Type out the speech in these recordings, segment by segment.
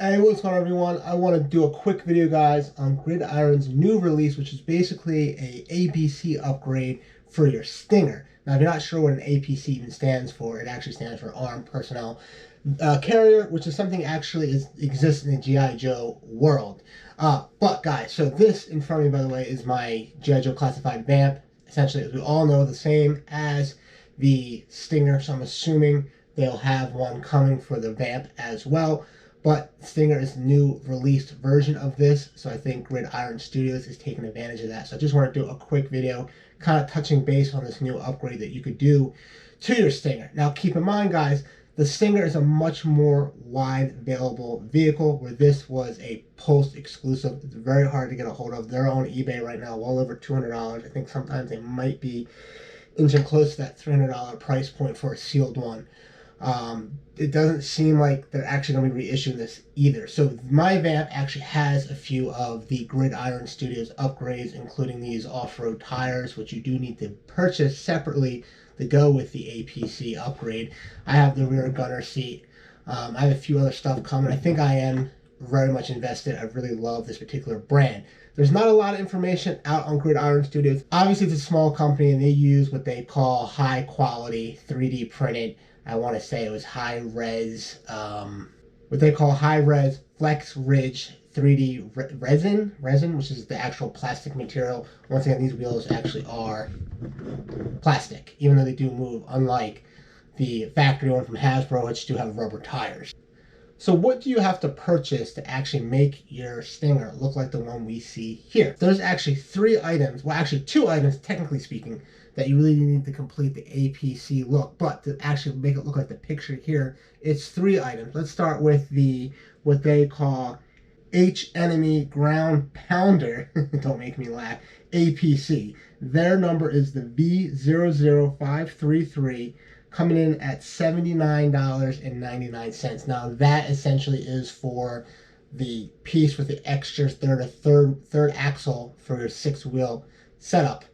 Hey, what's going on, everyone? I want to do a quick video, guys, on Gridiron's new release, which is basically a APC upgrade for your Stinger. Now, if you're not sure what an APC even stands for, it actually stands for Armed Personnel Carrier, which is something actually exists in the G.I. Joe world. But guys, so this in front of me, by the way, is my G.I. Joe classified vamp. Essentially, as we all know, the same as the Stinger, so I'm assuming they'll have one coming for the vamp as well. But Stinger is the new released version of this, so I think Gridiron Studios is taking advantage of that. So I just want to do a quick video kind of touching base on this new upgrade that you could do to your Stinger. Now keep in mind, guys, the Stinger is a much more wide available vehicle, where this was a Post exclusive. It's very hard to get a hold of. They're on eBay right now, well over $200. I think sometimes they might be inching close to that $300 price point for a sealed one. It doesn't seem like they're actually going to be reissuing this either. So my vamp actually has a few of the Gridiron Studios upgrades, including these off-road tires, which you do need to purchase separately to go with the APC upgrade. I have the rear gunner seat. I have a few other stuff coming. I think I am very much invested. I really love this particular brand. There's not a lot of information out on Gridiron Studios. Obviously, it's a small company, and they use what they call high quality 3D printed, I want to say it was high res, what they call high res flex ridge 3D resin, which is the actual plastic material. Once again, these wheels actually are plastic, even though they do move, unlike the factory one from Hasbro, which do have rubber tires. So what do you have to purchase to actually make your Stinger look like the one we see here? There's actually three items, well actually two items, technically speaking, that you really need to complete the APC look. But to actually make it look like the picture here, it's three items. Let's start with the what they call H-Enemy Ground Pounder, don't make me laugh, APC. Their number is the V00533, coming in at $79.99. Now that essentially is for the piece with the extra third axle for your 6-wheel setup.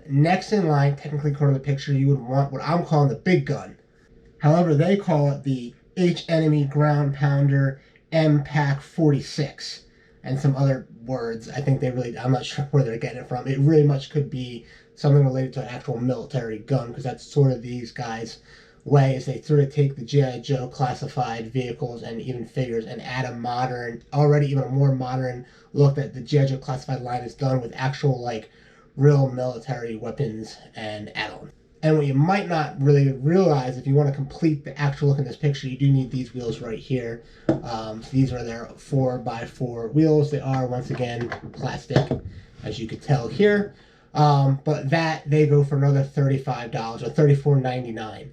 Next in line, technically according to the picture, you would want what I'm calling the big gun. However, they call it the H-Enemy Ground Pounder MPAC 46, and some other words. I think I'm not sure where they're getting it from. It really much could be something related to an actual military gun, because that's sort of these guys' way, is they sort of take the G.I. Joe classified vehicles and even figures and add a modern, already even a more modern look that the G.I. Joe classified line is done with actual, like, real military weapons and add-ons. And what you might not really realize, if you want to complete the actual look in this picture, you do need these wheels right here. So these are their 4x4 wheels. They are, once again, plastic, as you could tell here. But that, they go for another $35 or $34.99.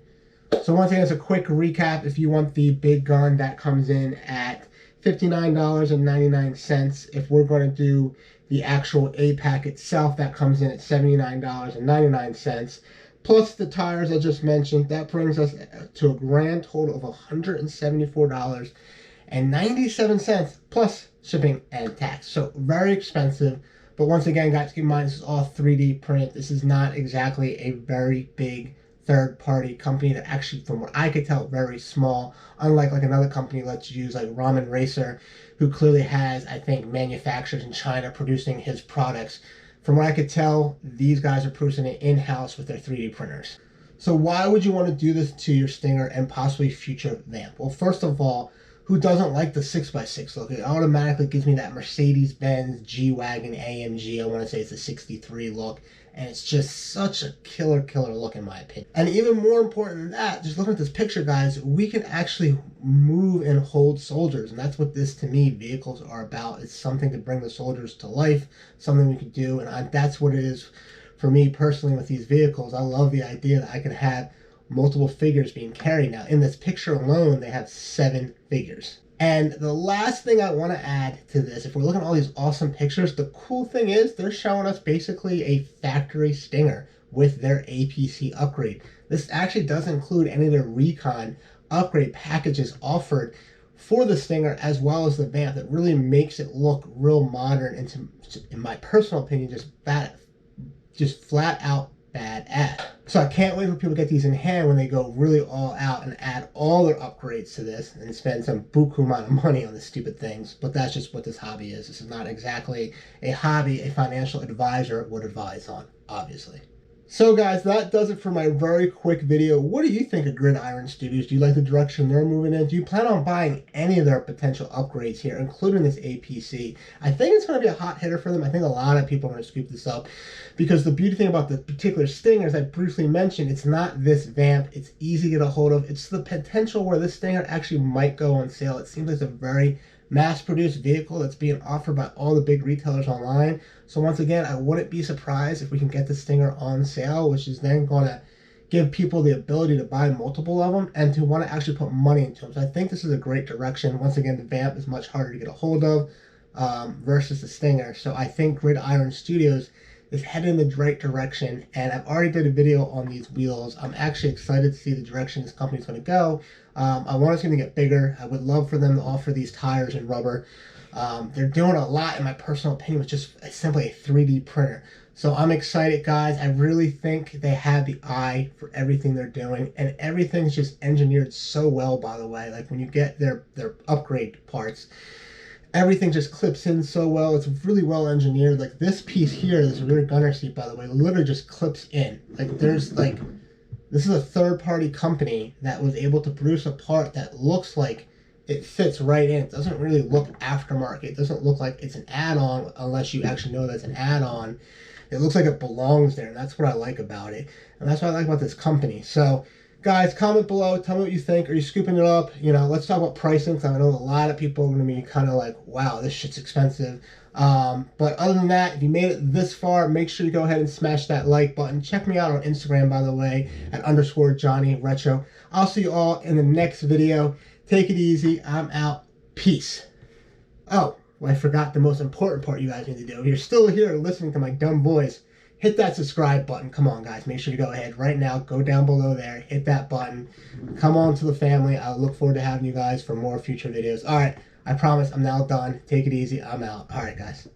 So once again, it's a quick recap. If you want the big gun, that comes in at $59.99. If we're going to do the actual APAC itself, that comes in at $79.99. Plus the tires I just mentioned, that brings us to a grand total of $174.97 plus shipping and tax. So very expensive. But once again, guys, keep in mind, this is all 3D print. This is not exactly a very big third-party company that actually, from what I could tell, very small. Unlike like another company, let's use like Ramen Racer, who clearly has, I think, manufacturers in China producing his products. From what I could tell, these guys are producing it in-house with their 3D printers. So why would you want to do this to your Stinger and possibly future vamp? Well, first of all, who doesn't like the 6x6 look? It automatically gives me that Mercedes-Benz G-Wagon AMG. I want to say it's a 63 look. And it's just such a killer look, in my opinion. And even more important than that, just looking at this picture, guys, we can actually move and hold soldiers. And that's what this, to me, vehicles are about. It's something to bring the soldiers to life, something we could do. And that's what it is for me personally with these vehicles. I love the idea that I can have multiple figures being carried. Now, in this picture alone, they have 7 figures. And the last thing I want to add to this, if we're looking at all these awesome pictures, the cool thing is they're showing us basically a factory Stinger with their APC upgrade. This actually doesn't include any of the recon upgrade packages offered for the Stinger as well as the vamp. That really makes it look real modern and, in my personal opinion, just flat out badass. So I can't wait for people to get these in hand when they go really all out and add all their upgrades to this and spend some buku amount of money on these stupid things. But that's just what this hobby is. This is not exactly a hobby a financial advisor would advise on, obviously. So guys, that does it for my very quick video. What do you think of Gridiron Studios? Do you like the direction they're moving in? Do you plan on buying any of their potential upgrades here, including this APC? I think it's going to be a hot hitter for them. I think a lot of people are going to scoop this up because the beauty thing about the particular Stinger, as I briefly mentioned, it's not this vamp. It's easy to get a hold of. It's the potential where this Stinger actually might go on sale. It seems like it's a very mass-produced vehicle that's being offered by all the big retailers online. So once again, I wouldn't be surprised if we can get the Stinger on sale, which is then going to give people the ability to buy multiple of them and to want to actually put money into them. So I think this is a great direction. Once again, the Vamp is much harder to get a hold of versus the Stinger. So I think Gridiron Studios is headed in the right direction, and I've already did a video on these wheels. I'm actually excited to see the direction this company's going to go. I want it's going to get bigger. I would love for them to offer these tires in rubber. They're doing a lot, in my personal opinion, with just simply a 3D printer. So I'm excited, guys. I really think they have the eye for everything they're doing, and everything's just engineered so well, by the way. Like when you get their upgrade parts, everything just clips in so well. It's really well engineered. Like this piece here, this rear gunner seat, by the way, literally just clips in. Like there's like, this is a third-party company that was able to produce a part that looks like it fits right in. It doesn't really look aftermarket. It doesn't look like it's an add-on unless you actually know that's an add-on. It looks like it belongs there, and that's what I like about it. And that's what I like about this company. So, guys, comment below. Tell me what you think. Are you scooping it up? You know, let's talk about pricing, because I know a lot of people are going to be kind of like, wow, this shit's expensive. But other than that, if you made it this far, make sure you go ahead and smash that like button. Check me out on Instagram, by the way, at _JohnnyRetro. I'll see you all in the next video. Take it easy. I'm out. Peace. Oh, well, I forgot the most important part you guys need to do. If you're still here listening to my dumb voice, hit that subscribe button. Come on, guys. Make sure you go ahead right now. Go down below there. Hit that button. Come on to the family. I look forward to having you guys for more future videos. All right. I promise I'm now done. Take it easy. I'm out. All right, guys.